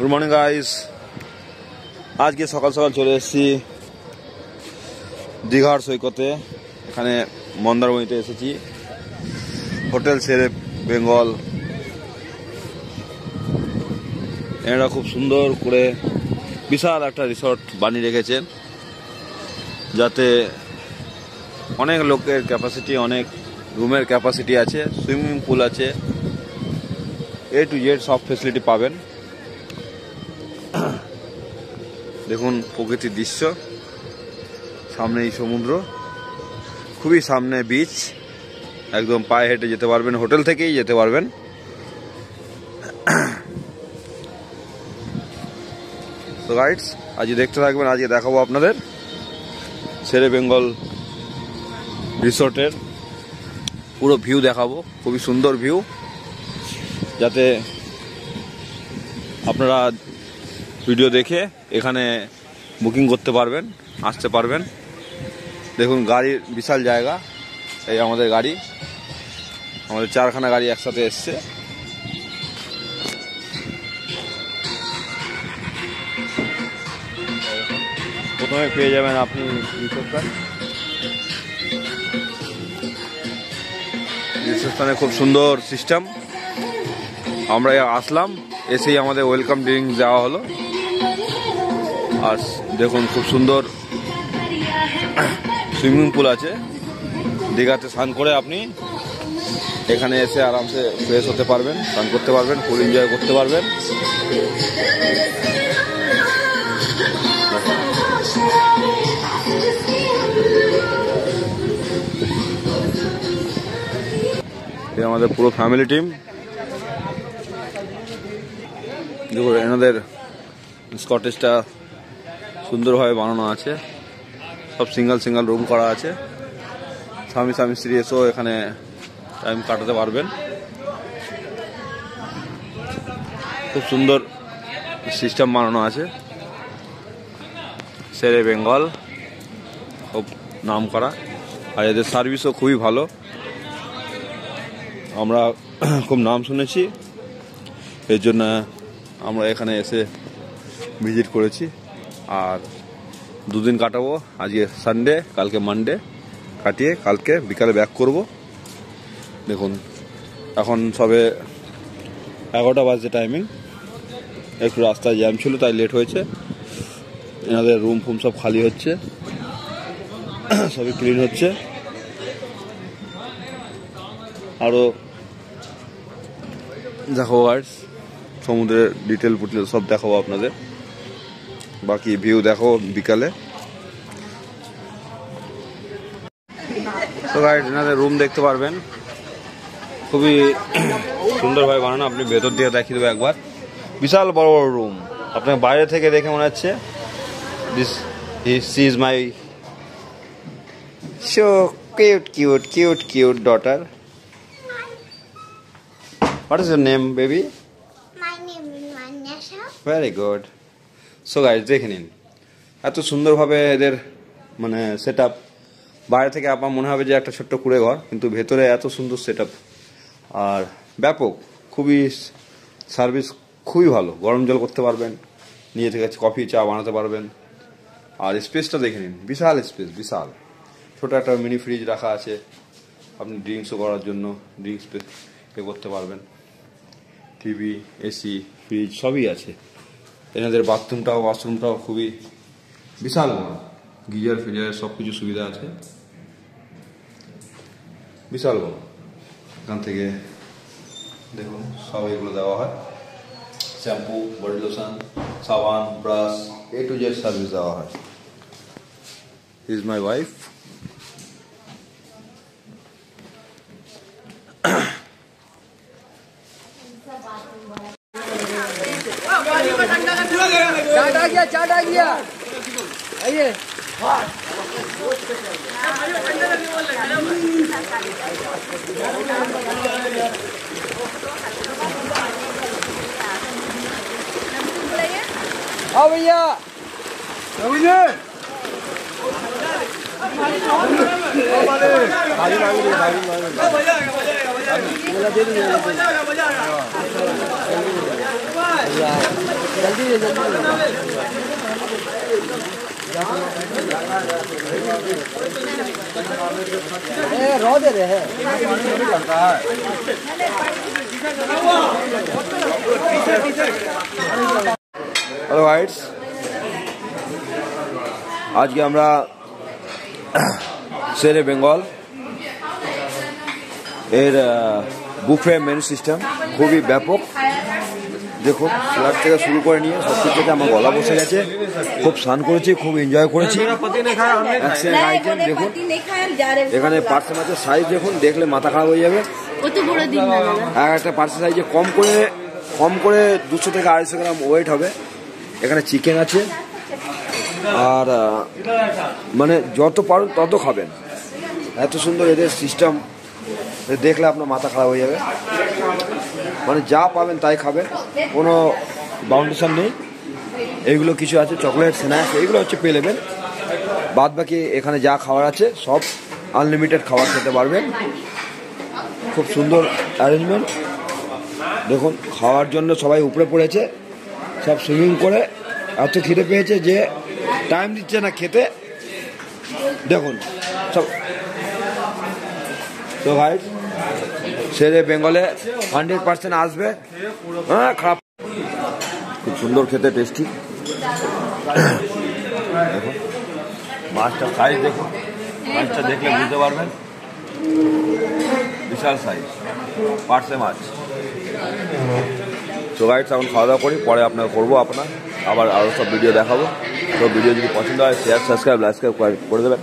Good morning guys. আজকে সকাল সকাল চলে এসেছি দীঘার সৈকতে। এখানে মন্দারমণিতে এসেছি। হোটেল শেরে বেঙ্গল, এরা খুব সুন্দর করে বিশাল একটা রিসর্ট বানিয়ে রেখেছেন, যাতে অনেক লোকের ক্যাপাসিটি, অনেক রুমের ক্যাপাসিটি আছে, সুইমিং পুল আছে, এ টু জেড সব ফেসিলিটি পাবেন। দেখুন প্রকৃতির দৃশ্য, সামনেই সমুদ্র, খুবই সামনে বিচ, একদম পায়ে হেঁটে যেতে পারবেন, হোটেল থেকেই যেতে পারবেন। তো গাইডস আজকে দেখতে থাকবেন, আজকে দেখাবো আপনাদের শেরে বেঙ্গল রিসোর্টের পুরো ভিউ দেখাবো, খুবই সুন্দর ভিউ, যাতে আপনারা ভিডিও দেখে এখানে বুকিং করতে পারবেন, আসতে পারবেন। দেখুন গাড়ির বিশাল জায়গা, এই আমাদের গাড়ি, আমাদের 4খানা গাড়ি একসাথে এসছে। প্রথমে পেয়ে যাবেন আপনি রিসেপশনে, খুব সুন্দর সিস্টেম। আমরা আসলাম, এসেই আমাদের ওয়েলকাম ড্রিঙ্ক দেওয়া হলো। আর দেখুন খুব সুন্দর সুইমিং পুল আছে। দীঘাতে স্নান করে আপনি এখানে এসে আরামসে ফ্রেশ হতে পারবেন, স্নান করতে পারবেন, ফুল এনজয় করতে পারবেন। এই আমাদের পুরো ফ্যামিলি টিম। দেখুন এনাদের স্কটেজটা সুন্দরভাবে বানানো আছে, সব সিঙ্গেল সিঙ্গেল রুম করা আছে। স্বামী স্ত্রী এসেও এখানে টাইম কাটাতে পারবেন। খুব সুন্দর সিস্টেম বানানো আছে। শেরে বেঙ্গল খুব নাম করা, আর এদের সার্ভিসও খুবই ভালো। আমরা খুব নাম শুনেছি, এর জন্য আমরা এখানে এসে ভিজিট করেছি। আর দুদিন কাটাবো, আজকে সানডে, কালকে মানডে, কাটিয়ে কালকে বিকালে ব্যাক করব। দেখুন এখন সবে 11টা বাজে টাইমিং, একটু রাস্তায় জ্যাম ছিল তাই লেট হয়েছে। এনাদের রুম ফুম সব খালি হচ্ছে, সবই ক্লিন হচ্ছে। আরও দেখাবো গাইডস, সমুদ্রের ডিটেল ফুটেল সব দেখাবো আপনাদের। বাকি ভিউ দেখো বিকালে। তো গাইড এনাদের রুম দেখতে পারবেন, খুবই সুন্দরভাবে বানানো। আপনি ভেতর দিয়ে দেখিয়ে দেবো একবার, বিশাল বড় বড় রুম। আপনার বাইরে থেকে দেখে মনে হচ্ছে she is my so cute daughter. What is your name, baby? My name is Vanessa. Very good. So guys দেখে নিন, এত সুন্দরভাবে এদের মানে সেট আপ। বাইরে থেকে আপনার মনে হবে যে একটা ছোট্ট কুড়ে ঘর, কিন্তু ভেতরে এত সুন্দর সেট আপ আর ব্যাপক। খুবই সার্ভিস খুবই ভালো। গরম জল করতে পারবেন, নিয়ে থেকে কফি চা বানাতে পারবেন। আর স্পেসটা দেখে নিন, বিশাল স্পেস, বিশাল। ছোটো একটা মিনি ফ্রিজ রাখা আছে, আপনি ড্রিঙ্কসও করার জন্য ড্রিঙ্কস পে করতে পারবেন। টিভি, এসি, ফ্রিজ সবই আছে। এনাদের বাথরুমটাও ওয়াশরুমটাও খুবই বিশাল বড়, গিজার ফিজার সব কিছু সুবিধা আছে, বিশাল বড়। এখান থেকে দেখুন সব এগুলো দেওয়া হয়, শ্যাম্পু, বডি লোশন, সাবান, brush, A to Z service দেওয়া হয়। Is my wife. चाट आ गया आइए। हाँ भैया दे जल्दी ले जल्दी रो दे रहे हैं হ্যালো গাইডস, আজকে আমরা শেরে বেঙ্গল এর বুফে মেনু সিস্টেম খুবই ব্যাপক। দেখুন, স্যালাড থেকে শুরু করে নিয়ে সব কিছু থেকে আমার গলা বসে গেছে। খুব স্নান করেছি, খুব এনজয় করেছি। আইটেম দেখুন, এখানে পার্সেল আছে, সাইজ দেখুন, দেখলে মাথা খারাপ হয়ে যাবে। আর একটা পার্সেল সাইজে কম করে 200 থেকে 250 গ্রাম ওয়েট হবে। এখানে চিকেন আছে, আর মানে যত পারুন তত খাবেন। এত সুন্দর এদের সিস্টেম, দেখলে আপনার মাথা খারাপ হয়ে যাবে। মানে যা পাবেন তাই খাবেন, কোনো বাউন্ডেশন নেই। এইগুলো কিছু আছে চকলেট, স্ন্যাক্স, এইগুলো হচ্ছে পেয়ে নেবেন। বাদ বাকি এখানে যা খাবার আছে সব আনলিমিটেড খাবার খেতে পারবেন। খুব সুন্দর অ্যারেঞ্জমেন্ট। দেখুন, খাওয়ার জন্য সবাই উপরে পড়েছে, সব সুইমিং করে এত খিদে পেয়েছে যে টাইম দিচ্ছে না খেতে। দেখুন সব। তো ভাই, শেরে বেঙ্গলে 100% আসবে। হ্যাঁ, খারাপ, খুব সুন্দর খেতে, টেস্টি। দেখুন মাছটা সাইজ দেখুন, মাছটা দেখলে বুঝতে পারবেন, বিশাল সাইজ পার্সে মাছ। তো গাইডস, এখন খাওয়া দাওয়া করি, পরে আপনার করবো আবার আরও সব ভিডিও দেখাবো। তো ভিডিও যদি পছন্দ হয় শেয়ার, সাবস্ক্রাইব, লাইক করে দেবেন।